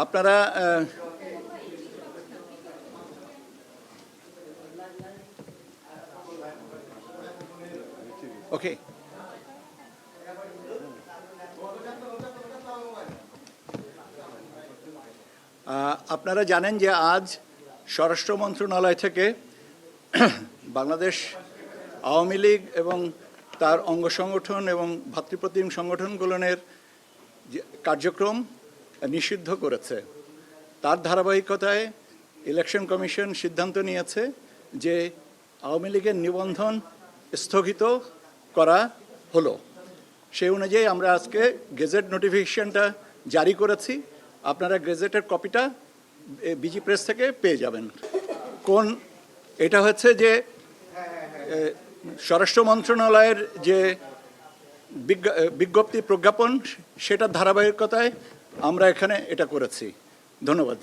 আপনারা ওকে, আপনারা জানেন যে আজ স্বরাষ্ট্র মন্ত্রণালয় থেকে বাংলাদেশ আওয়ামী লীগ এবং তার অঙ্গ সংগঠন এবং ভাতৃপ্রতিম সংগঠনগুলোর কার্যক্রম নিষিদ্ধ করেছে। তার ধারাবাহিকতায় ইলেকশন কমিশন সিদ্ধান্ত নিয়েছে যে আওয়ামী লীগের নিবন্ধন স্থগিত করা হলো। সেই অনুযায়ী আমরা আজকে গেজেট নোটিফিকেশনটা জারি করেছি। আপনারা গেজেটের কপিটা বিজি প্রেস থেকে পেয়ে যাবেন। এটা হচ্ছে যে স্বরাষ্ট্র মন্ত্রণালয়ের যে বিজ্ঞপ্তি প্রজ্ঞাপন, সেটার ধারাবাহিকতায় আমরা এখানে এটা করেছি। ধন্যবাদ।